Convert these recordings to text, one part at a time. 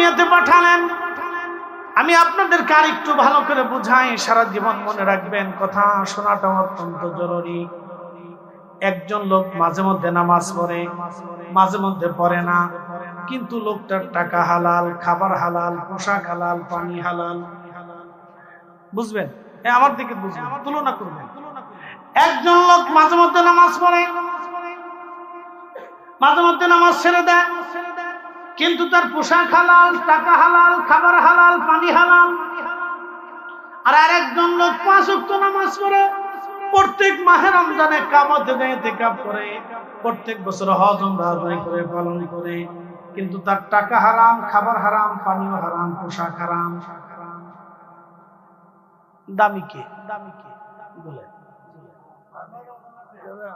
দুনিয়াতে পাঠালেন। আমি আপনাদেরকে আর একটু ভালো করে বুঝাই, সারা জীবন মনে রাখবেন, কথা শোনাটা অত্যন্ত জরুরি। একজন লোক মাঝে মধ্যে নামাজ পড়ে, মাঝে মধ্যে পড়ে না, কিন্তু লোকটার টাকা হালাল, খাবার হালাল, পোশাক হালাল, পানি হালাল। বুঝবেন? আমার দিকে বুঝবেন, তুলনা করবেন। একজন লোক মাঝে মধ্যে নামাজ পড়ে, মাঝে মধ্যে নামাজ ছেড়ে দেয়, কিন্তু তার পোশাক হালাল, টাকা হালাল, খাবার হালাল, পানি হালাল। আর আরেকজন লোক 5 ওয়াক্ত নামাজ পড়ে, প্রত্যেক মাহে রমজানে কাবাতে যায় ইতিকাফ করে, প্রত্যেক বছর হজ উমরা আদায় করে পালন করে, কিন্তু তার টাকা হারাম, খাবার হারাম, পানিও হারাম, পোশাক হারাম। দামি কে? বলে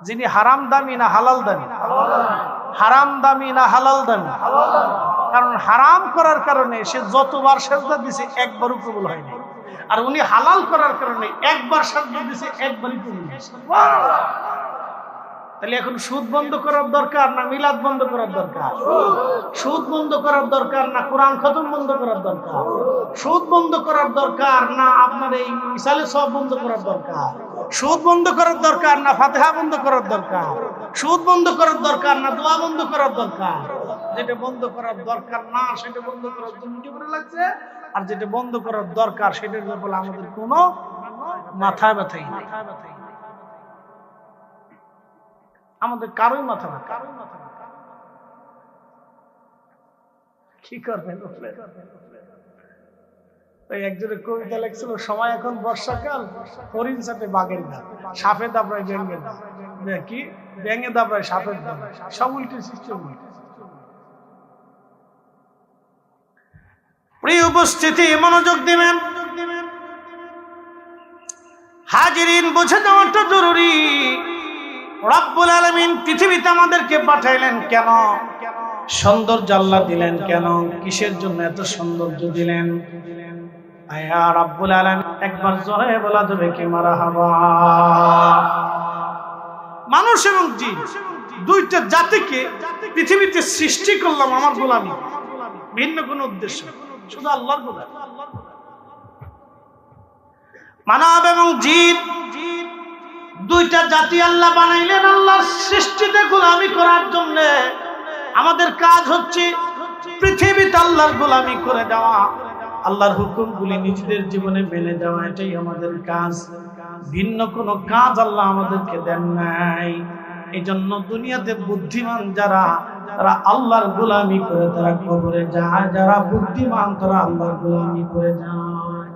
যিনি হারাম দামি না হালাল দামি? হারাম দামি না হালাল দামি? কারণ হারাম করার কারণে সে যতবার সেজদা দিছে একবারও কবুল হয়নি, আর উনি হালাল করার কারণে একবার সেজদা দিছে একবারই কবুল হয়েছে। তাহলে এখন সুদ বন্ধ করার দরকার না মিলাদ বন্ধ করার দরকার? সুদ বন্ধ করার দরকার না কোরআন খতম বন্ধ করার দরকার? সুদ বন্ধ করার দরকার না আপনার এই মিসালে সব বন্ধ করার দরকার? সুদ বন্ধ করার দরকার না ফাতিহা বন্ধ করার দরকার? সুদ বন্ধ করার দরকার না দোয়া বন্ধ করার দরকার? যেটা বন্ধ করার দরকার না সেটা বন্ধ করার জন্য করে লাগছে, আর যেটা বন্ধ করার দরকার সেটার ব্যাপারে আমাদের কোনো মাথা ব্যথাই নেই। আমাদের কারোই মাথা না। কি করবেন? একজনের কবিতা লেখছিল, সময় এখন বর্ষাকাল, হরিণ সাথে বাঘের গাল, সাপে দাবড়ায় ব্যাঙের গাল, কি ব্যাঙে দাবড়ায় সাপের গাল, সব উল্টে সিস্টেম। প্রিয় উপস্থিতি, মনোযোগ দিবেন। হাজিরিন, বুঝে যাওয়াটা জরুরি। রব্বুল আলামিন পৃথিবীতে আমাদেরকে পাঠাইলেন কেন? সৌন্দর্য আল্লাহ দিলেন কেন? কিসের জন্য এত সৌন্দর্য দিলেন? আয়া রব্বুল আলামিন একবার জোরে বলা যাবে কি মারহাবা? মানুষ এবং জিন দুইটা জাতিকে পৃথিবীতে সৃষ্টি করলাম আমার গোলামি, ভিন্ন কোনো উদ্দেশ্য, শুধু আল্লাহর গোলামি। মানব এবং জিন দুইটা জাতি আল্লাহ বানাইলেন আল্লাহর সৃষ্টিতে গোলামি করার জন্য। আমাদের কাজ হচ্ছে পৃথিবীতে আল্লাহর গোলামি করে দেওয়া, আল্লাহর হুকুমগুলি নিজেদের জীবনে মেনে দেওয়া, এটাই আমাদের কাজ। ভিন্ন কোনো কাজ আল্লাহ আমাদেরকে দেন নাই। এই জন্য দুনিয়াতে বুদ্ধিমান যারা, তারা আল্লাহর গোলামি করে তারা কবরে যায়, যারা বুদ্ধিমান তারা আল্লাহর গোলামি করে যায়।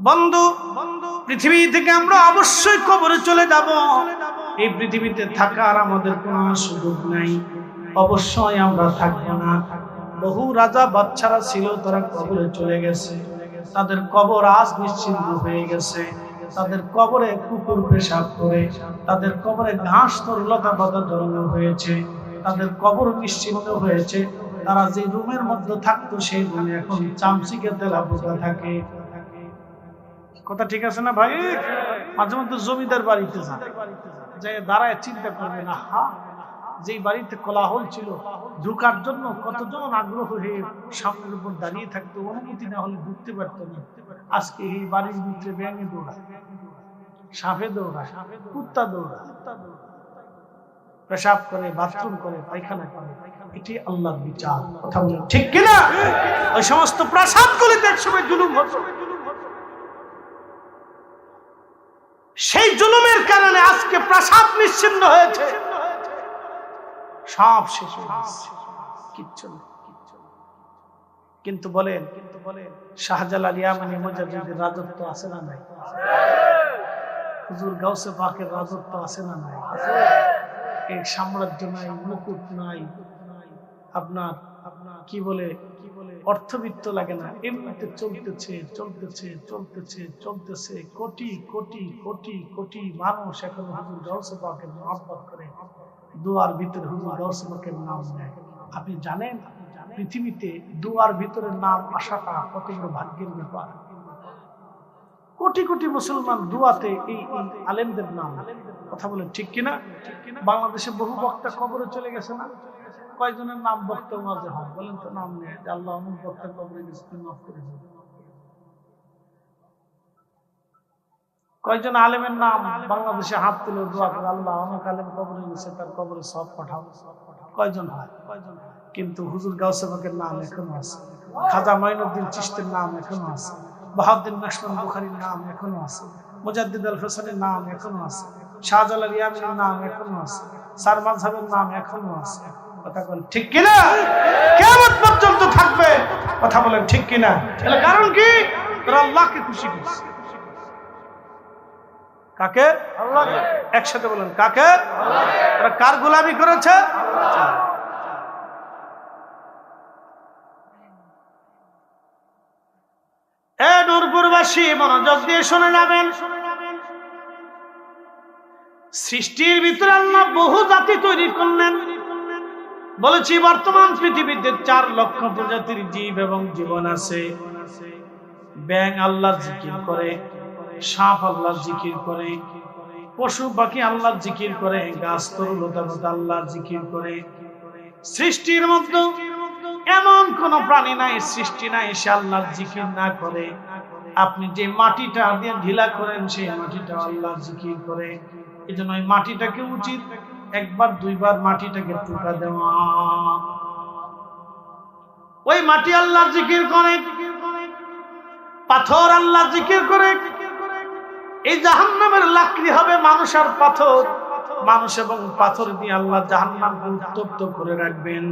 বন্ধু, পৃথিবী থেকে আমরা অবশ্যই কবরে চলে যাব। এই পৃথিবীতে থাকার আমাদের কোনো সুযোগ নাই, অবশ্যই আমরা থাকবো না। বহু রাজা বাচ্চারা ছিল, তারা কবরে চলে গেছে, তাদের কবর আজ নিশ্চিহ্ন হয়ে গেছে। তাদের কবরে কুকুর পেশাব করে, তাদের কবরে ঘাস তরুলতা পাতা জন্ম হয়েছে, তাদের কবর নিশ্চিহ্ন হয়েছে। তারা যে রুমের মধ্যে থাকতো সেই রুমে এখন চামচিকে তেলা পোকা থাকে। কথা ঠিক আছে না ভাই? মাঝে মধ্যে জমিদার বাড়িতে যান, যে দাঁড়ায় চিন্তা করবে না, যেই বাড়িতে কোলাহল ছিল, ঢুকার জন্য কতজন আগ্রহ হয়ে সামনের উপর দাঁড়িয়ে থাকতো, অনুমতি না হলে ঢুকতে পারতো না। আজকে এই বাড়ির ভিতরে ব্যাঙে দৌড়ায়, সাপে দৌড়ায়, কুত্তা দৌড়ায়, পেশাব করে, বাথরুম করে, পায়খানা করে। এটি আল্লাহর বিচার। কথা বলেন ঠিক কিনা? ওই সমস্ত প্রাসাদগুলিতে একসময় জুলুম হতো, সেই জুলুমের কারণে আজকে প্রাসাদ নিশ্চিহ্ন হয়েছে, সব শেষ হয়েছে, কিচ্ছু নেই। কিন্তু বলেন, শাহজালাল ইয়ামানি মুজাদ্দিদের রাজত্ব আছে না নাই? হুজুর গাউসে পাকের রাজত্ব আছে না নাই? এই সাম্রাজ্য নাই, মুকুট নাই, আপনার কি বলে অর্থবিত্ত লাগে না, এমনিতে চলতেছে চলতেছে চলতেছে চলতেছে। কোটি কোটি কোটি কোটি মানুষ এখন হুজুর গাউসে পাকের মহব্বত করে, দুয়ার ভিতরে হুজুর গাউসে পাকের নাম নেয়। আপনি জানেন পৃথিবীতে দুয়ার ভিতরে নাম আসাটা কত বড় ভাগ্যের ব্যাপার? কোটি কোটি মুসলমান দুয়াতে এই আলেমদের নাম। কথা বলেন ঠিক কিনা? বাংলাদেশে বহু বক্তা কবরে চলে গেছে না? কয়জনের নাম বক্তব্য মাঝে হয় বলেন তো? নাম নেই যে আল্লাহ অমুক বক্তা কবরে গেছে, মাফ করে দিন। কয়জন আলেমের নাম বাংলাদেশে হাত তুলে দোয়া করে আল্লাহ অমুক আলেম কবরে গেছে, তার কবরে সব পাঠাও? কয়জন হয়? কিন্তু হুজুর গাউসে পাকের নাম এখনো আছে, খাজা মাইনুদ্দিন চিশতির নাম এখনো আছে, বাহাউদ্দিন নাশবন্দি বুখারীর নাম এখনো আছে, মুজাদ্দিদ আল ফিসানির নাম এখনো আছে, শাহজালাল ইয়ামিনের নাম এখনো আছে, সার মাযহাবের নাম এখনো আছে। কথা বলেন ঠিক কিনা? কিয়ামত পর্যন্ত থাকবে। কথা বলেন ঠিক কিনা? এর কারণ কি? তারা আল্লাহকে খুশি করছে। কাকে? আল্লাহকে। একসাথে বলেন কাকে? আল্লাহকে। তারা কার গোলামি করেছে? আল্লাহ। এ নূরপুরবাসী মনোযোগ দিয়ে শুনে যাবেন। সৃষ্টির ভিতরে আল্লাহ বহু জাতি তৈরি করলেন। বলেছি বর্তমান পৃথিবীতে 4 লক্ষ প্রজাতির জীব এবং জীবন আছে। ব্যাঙ আল্লাহর জিকির করে, সাপ আল্লাহর জিকির করে, পশু পাখি আল্লাহর জিকির করে, গাছ তরুলতা আল্লাহর জিকির করে। সৃষ্টির মধ্যে এমন কোন প্রাণী নাই, সৃষ্টি নাই সে আল্লাহর জিকির না করে। আপনি যে মাটিটা দিয়ে ঢিলা করেন সেই মাটিটা আল্লাহর জিকির করে। এজন্য ওই মাটিটাকে উচিত 1 বার 2 বার মাটিটাকে টুকা দেওয়া। ওই মাটি আল্লাহর জিকির করে, পাথর আল্লাহর জিকির করে। এই জাহান্নামের লাকড়ি হবে মানুষ আর পাথর। মানুষ এবং পাথর দিয়ে আল্লাহ জাহান্নামকে উত্তপ্ত করে রাখবেন।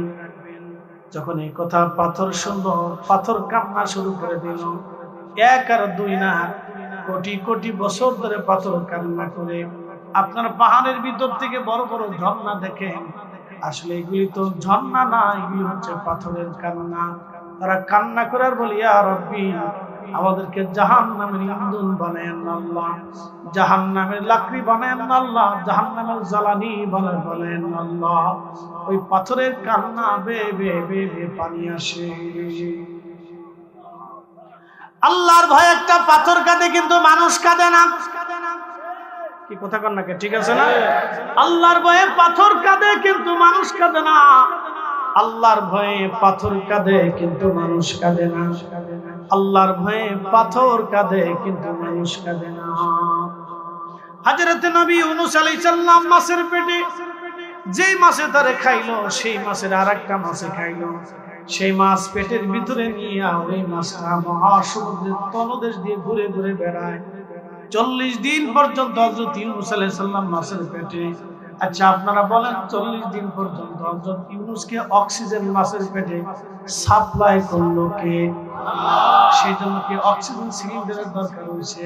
যখন এই কথা পাথর শুনলো, পাথর কান্না শুরু করে দিল। 1 আর 2 না, কোটি কোটি বছর ধরে পাথর কান্না করে। আপনার পাহাড়ের ভিতর থেকে বড় বড় ঝর্ণা দেখেন, আসলে এগুলি তো ঝর্ণা না, এগুলি হচ্ছে পাথরের কান্না। তারা কান্না করে আর বলে, ইয়া রাব্বি, আমাদেরকে জাহান্নামের ইন্ধন বানায়েন আল্লাহ, জাহান্নামের লাকড়ি বানায়েন আল্লাহ, জাহান্নামের জ্বালানি বানায়েন আল্লাহ। ওই পাথরের কান্না বেয়ে বেয়ে বেয়ে বেয়ে পানি আসে। আল্লাহর ভয়ে একটা পাথর কাঁদে কিন্তু মানুষ কাঁদে না। কি কথা কন নাকি? ঠিক আছে না? আল্লাহর ভয়ে পাথর কাঁদে কিন্তু মানুষ কাঁদে না। আল্লাহর ভয়ে পাথর কাঁদে কিন্তু মানুষ কাঁদে না। আল্লাহর ভয়ে পাথর কাঁদে কিন্তু মানুষ কাঁদে না। হযরত নবী ইউনূস আলাইহিস সালাম মাছের পেটে যেই মাছে তারে খাইলো, সেই মাছের আরেকটা মাছে খাইলো। সেই মাছ পেটের ভিতরে নিয়ে ওই মাছটা মহাসমুদ্রের তলদেশ দিয়ে ঘুরে ঘুরে বেড়ায়। 40 দিন পর্যন্ত হযরত ইউনূস আলাইহিস সালাম মাছের পেটে। আচ্ছা আপনারা বলেন, 40 দিন পর্যন্ত হযরত ইউনূসকে অক্সিজেন মাছের পেটে সাপ্লাই করলো কে? আল্লাহ। সেই জন্য কি অক্সিজেন সিলিন্ডারের দরকার হয়েছে?